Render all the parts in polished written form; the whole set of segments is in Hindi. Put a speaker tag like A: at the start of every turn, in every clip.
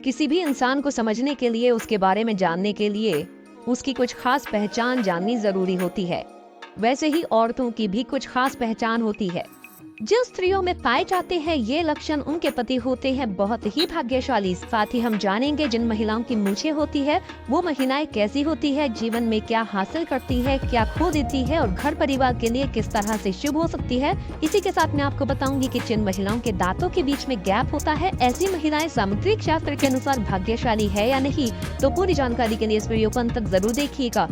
A: किसी भी इंसान को समझने के लिए, उसके बारे में जानने के लिए उसकी कुछ खास पहचान जाननी जरूरी होती है। वैसे ही औरतों की भी कुछ खास पहचान होती है। जिन स्त्रियों में पाए जाते हैं ये लक्षण, उनके पति होते हैं बहुत ही भाग्यशाली। साथ ही हम जानेंगे जिन महिलाओं की मूछें होती है वो महिलाएं कैसी होती है, जीवन में क्या हासिल करती है, क्या खो देती है और घर परिवार के लिए किस तरह से शुभ हो सकती है। इसी के साथ मैं आपको बताऊंगी कि जिन महिलाओं के दांतों के बीच में गैप होता है, ऐसी महिलाएं सामुद्रिक शास्त्र के अनुसार भाग्यशाली है या नहीं। तो पूरी जानकारी के लिए इस वीडियो को अंत तक जरूर देखिएगा।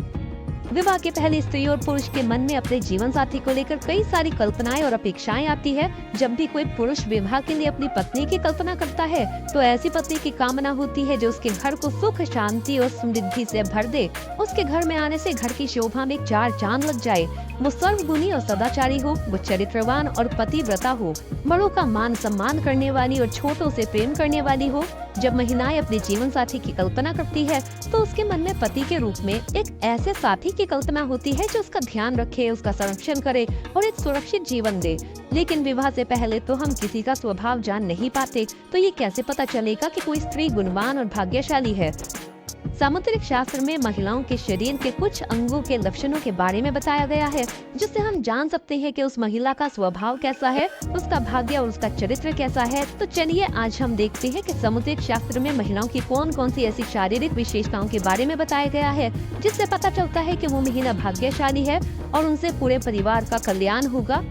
A: विवाह के पहले स्त्री और पुरुष के मन में अपने जीवन साथी को लेकर कई सारी कल्पनाएं और अपेक्षाएं आती है। जब भी कोई पुरुष विवाह के लिए अपनी पत्नी की कल्पना करता है तो ऐसी पत्नी की कामना होती है जो उसके घर को सुख, शांति और समृद्धि से भर दे। उसके घर में आने से घर की शोभा में चार चांद लग जाए। वो सर्वगुणी और सदाचारी हो, वो चरित्रवान और पतिव्रता हो, बड़ों का मान सम्मान करने वाली और छोटों से प्रेम करने वाली हो। जब महिलाएं अपने जीवन साथी की कल्पना करती है तो उसके मन में पति के रूप में एक ऐसे साथी की कल्पना होती है जो उसका ध्यान रखे, उसका संरक्षण करे और एक सुरक्षित जीवन दे। लेकिन विवाह से पहले तो हम किसी का स्वभाव जान नहीं पाते, तो ये कैसे पता चलेगा कि कोई स्त्री गुणवान और भाग्यशाली है। सामुद्रिक शास्त्र में महिलाओं के शरीर के कुछ अंगों के लक्षणों के बारे में बताया गया है, जिससे हम जान सकते हैं कि उस महिला का स्वभाव कैसा है, उसका भाग्य और उसका चरित्र कैसा है। तो चलिए आज हम देखते हैं कि सामुद्रिक शास्त्र में महिलाओं की कौन कौन सी ऐसी शारीरिक विशेषताओं के बारे में बताया गया है, जिससे पता चलता है कि वो महिला भाग्यशाली है और उनसे पूरे परिवार का कल्याण होगा।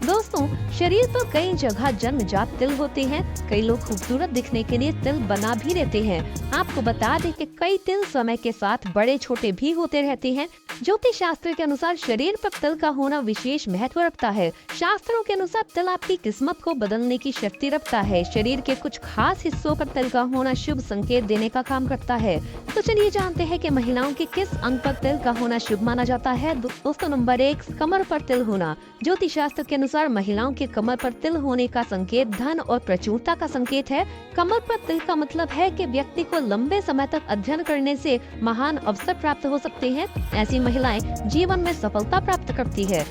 A: दोस्तों, शरीर पर कई जगह जन्मजात तिल होते हैं। कई लोग खूबसूरत दिखने के लिए तिल बना भी रहते हैं। आपको बता दें कि कई तिल समय के साथ बड़े छोटे भी होते रहते हैं। ज्योतिष शास्त्र के अनुसार शरीर पर तिल का होना विशेष महत्व रखता है। शास्त्रों के अनुसार तिल आपकी किस्मत को बदलने की शक्ति रखता है। शरीर के कुछ खास हिस्सों पर तिल का होना शुभ संकेत देने का काम करता है। तो चलिए जानते हैं कि महिलाओं के किस अंग पर तिल का होना शुभ माना जाता है। दोस्तों, नंबर 1, कमर पर तिल होना। ज्योतिष शास्त्र के अनुसार महिलाओं के कमर पर तिल होने का संकेत धन और प्रचुरता का संकेत है। कमर पर तिल का मतलब है कि व्यक्ति को लंबे समय तक अध्ययन करने से महान अवसर प्राप्त हो सकते हैं। ऐसी महिलाएं जीवन में सफलता प्राप्त करती है।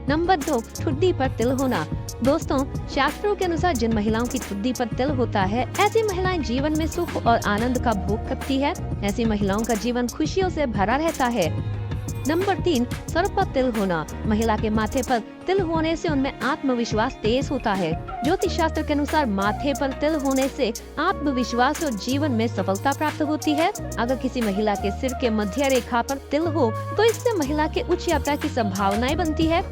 A: नंबर 2, ठुड्डी पर तिल होना। दोस्तों, शास्त्रों के अनुसार जिन महिलाओं की ठुड्डी पर तिल होता है, ऐसी महिलाएं जीवन में सुख और आनंद का भोग करती है। ऐसी महिलाओं का जीवन खुशियों से भरा रहता है। नंबर 3, सर पर तिल होना। महिला के माथे पर तिल होने से उनमें आत्मविश्वास तेज होता है। ज्योतिष शास्त्र के अनुसार माथे पर तिल होने से आत्मविश्वास और जीवन में सफलता प्राप्त होती है। अगर किसी महिला के सिर के मध्य रेखा पर तिल हो तो इससे महिला के उच्च यात्रा की संभावनाएं बनती है।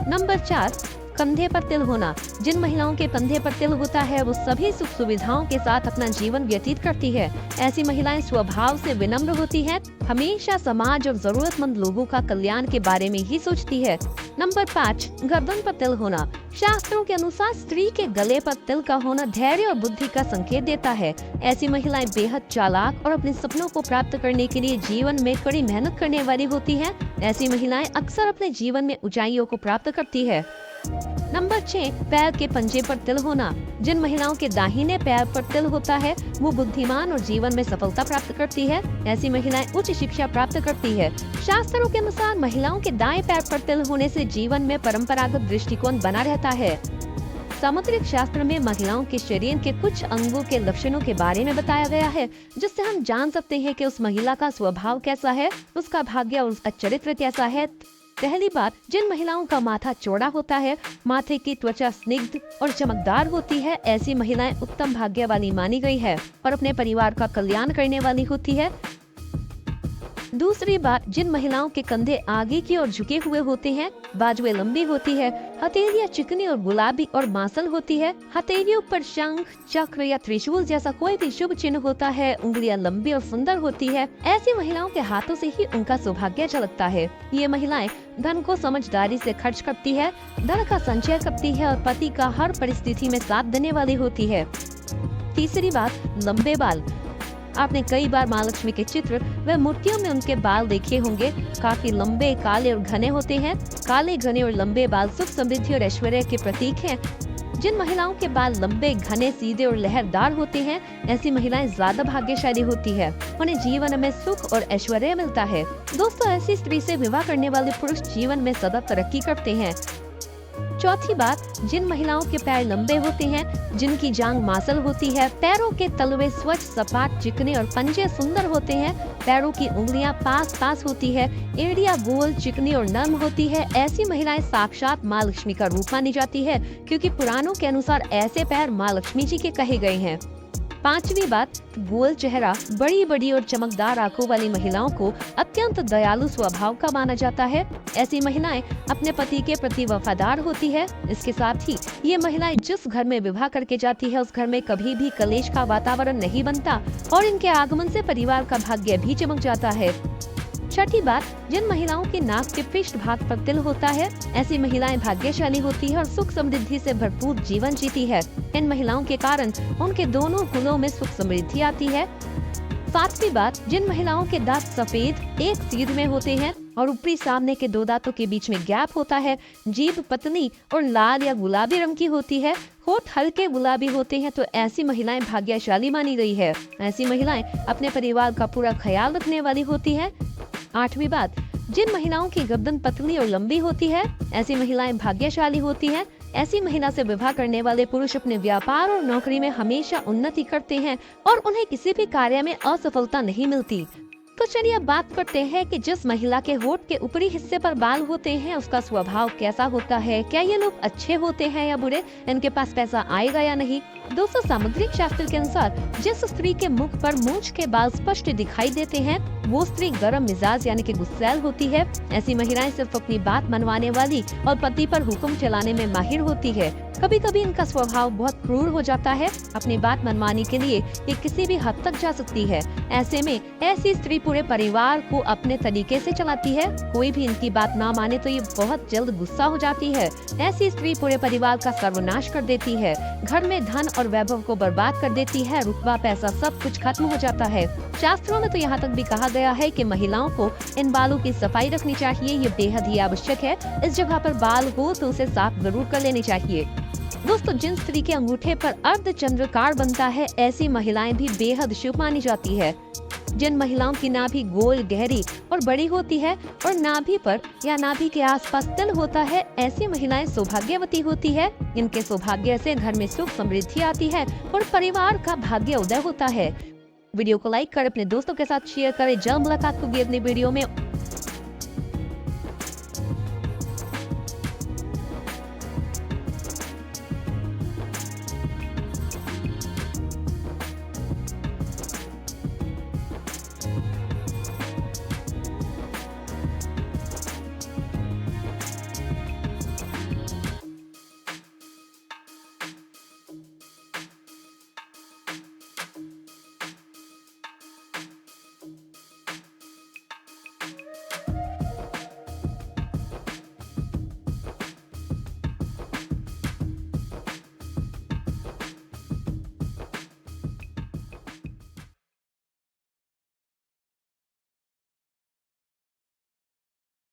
A: नंबर 4, कंधे पर तिल होना। जिन महिलाओं के कंधे पर तिल होता है वो सभी सुख सुविधाओं के साथ अपना जीवन व्यतीत करती है। ऐसी महिलाएं स्वभाव से विनम्र होती हैं, हमेशा समाज और जरूरतमंद लोगों का कल्याण के बारे में ही सोचती है। नंबर 5, गर्दन पर तिल होना। शास्त्रों के अनुसार स्त्री के गले पर तिल का होना धैर्य और बुद्धि का संकेत देता है। ऐसी महिलाएं बेहद चालाक और अपने सपनों को प्राप्त करने के लिए जीवन में कड़ी मेहनत करने वाली होती हैं। ऐसी महिलाएं अक्सर अपने जीवन में ऊंचाइयों को प्राप्त करती है। नंबर 6, पैर के पंजे पर तिल होना। जिन महिलाओं के दाहिने पैर पर तिल होता है वो बुद्धिमान और जीवन में सफलता प्राप्त करती है। ऐसी महिलाएं उच्च शिक्षा प्राप्त करती है। शास्त्रों के अनुसार महिलाओं के दाएं पैर पर तिल होने से जीवन में परंपरागत दृष्टिकोण बना रहता है। सामुद्रिक शास्त्र में महिलाओं के शरीर के कुछ अंगों के लक्षणों के बारे में बताया गया है, जिससे हम जान सकते हैं कि उस महिला का स्वभाव कैसा है, उसका भाग्य और उसका चरित्र कैसा है। पहली बात, जिन महिलाओं का माथा चौड़ा होता है, माथे की त्वचा स्निग्ध और चमकदार होती है, ऐसी महिलाएं उत्तम भाग्य वाली मानी गई है और अपने परिवार का कल्याण करने वाली होती है। दूसरी बात, जिन महिलाओं के कंधे आगे की ओर झुके हुए होते हैं, बाजुएं लंबी होती है, हथेलियां चिकनी और गुलाबी और मांसल होती है, हथेलियों पर शंख, चक्र या त्रिशूल जैसा कोई भी शुभ चिन्ह होता है, उंगलियां लंबी और सुंदर होती है, ऐसी महिलाओं के हाथों से ही उनका सौभाग्य झलकता है। ये महिलाएं धन को समझदारी से खर्च करती है, धन का संचय करती है और पति का हर परिस्थिति में साथ देने वाली होती है। तीसरी बात, लंबे बाल। आपने कई बार माँ लक्ष्मी के चित्र व मूर्तियों में उनके बाल देखे होंगे। काफी लंबे, काले और घने होते हैं। काले, घने और लंबे बाल सुख, समृद्धि और ऐश्वर्य के प्रतीक हैं। जिन महिलाओं के बाल लंबे, घने, सीधे और लहरदार होते हैं, ऐसी महिलाएं ज्यादा भाग्यशाली होती है। उन्हें जीवन में सुख और ऐश्वर्य मिलता है। दोस्तों, ऐसी स्त्री से विवाह करने वाले पुरुष जीवन में सदा तरक्की करते हैं। चौथी बात, जिन महिलाओं के पैर लंबे होते हैं, जिनकी जांघ मांसल होती है, पैरों के तलवे स्वच्छ, सपाट, चिकने और पंजे सुंदर होते हैं, पैरों की उंगलियां पास पास होती है, एड़ियां गोल, चिकनी और नर्म होती है, ऐसी महिलाएं साक्षात माँ लक्ष्मी का रूप मानी जाती है, क्योंकि पुराणों के अनुसार ऐसे पैर माँ लक्ष्मी जी के कहे गए हैं। पांचवी बात, गोल चेहरा, बड़ी बड़ी और चमकदार आंखों वाली महिलाओं को अत्यंत दयालु स्वभाव का माना जाता है। ऐसी महिलाएं अपने पति के प्रति वफादार होती है। इसके साथ ही ये महिलाएं जिस घर में विवाह करके जाती है, उस घर में कभी भी कलेश का वातावरण नहीं बनता और इनके आगमन से परिवार का भाग्य भी चमक जाता है। छठी बात, जिन महिलाओं के नाक के पृष्ठ भाग पर तिल होता है, ऐसी महिलाएं भाग्यशाली होती है और सुख समृद्धि से भरपूर जीवन जीती है। इन महिलाओं के कारण उनके दोनों कुलों में सुख समृद्धि आती है। सातवीं बात, जिन महिलाओं के दांत सफेद एक सीध में होते हैं और ऊपरी सामने के 2 दांतों के बीच में गैप होता है, जीभ पतली और लाल या गुलाबी रंग की होती है, होठ हल्के गुलाबी होते हैं, तो ऐसी महिलाएं भाग्यशाली मानी गई है। ऐसी महिलाएं अपने परिवार का पूरा ख्याल रखने वाली होती है। आठवीं बात, जिन महिलाओं की गर्दन पतली और लंबी होती है, ऐसी महिलाएं भाग्यशाली होती हैं। ऐसी महिला से विवाह करने वाले पुरुष अपने व्यापार और नौकरी में हमेशा उन्नति करते हैं और उन्हें किसी भी कार्य में असफलता नहीं मिलती। तो चलिए अब बात करते हैं कि जिस महिला के होठ के ऊपरी हिस्से पर बाल होते हैं, उसका स्वभाव कैसा होता है। क्या ये लोग अच्छे होते हैं या बुरे, इनके पास पैसा आएगा या नहीं। दोस्तों, सामुद्रिक शास्त्र के अनुसार जिस स्त्री के मुख पर मूंछ के बाल स्पष्ट दिखाई देते हैं, वो स्त्री गर्म मिजाज यानी कि गुस्सैल होती है। ऐसी महिलाएं सिर्फ अपनी बात मनवाने वाली और पति पर हुक्म चलाने में माहिर होती है। कभी कभी इनका स्वभाव बहुत क्रूर हो जाता है। अपनी बात मनवाने के लिए ये किसी भी हद तक जा सकती है। ऐसे में ऐसी स्त्री पूरे परिवार को अपने तरीके से चलाती है। कोई भी इनकी बात ना माने तो ये बहुत जल्द गुस्सा हो जाती है। ऐसी स्त्री पूरे परिवार का सर्वनाश कर देती है, घर में धन और वैभव को बर्बाद कर देती है, रुतबा पैसा सब कुछ खत्म हो जाता है। शास्त्रों में तो यहाँ तक भी कहा गया है कि महिलाओं को इन बालों की सफाई रखनी चाहिए। ये बेहद ही आवश्यक है। इस जगह पर बाल हो तो उसे साफ जरूर कर लेनी चाहिए। दोस्तों, जिन स्त्री के अंगूठे पर अर्धचंद्राकार बनता है, ऐसी महिलाएं भी बेहद शुभ मानी जाती है। जिन महिलाओं की नाभि गोल, गहरी और बड़ी होती है और नाभि पर या नाभि के आसपास तिल होता है, ऐसी महिलाएं सौभाग्यवती होती है। इनके सौभाग्य से घर में सुख समृद्धि आती है और परिवार का भाग्य उदय होता है। वीडियो को लाइक कर अपने दोस्तों के साथ शेयर करें। जल्द मुलाकात होगी अपनी वीडियो में।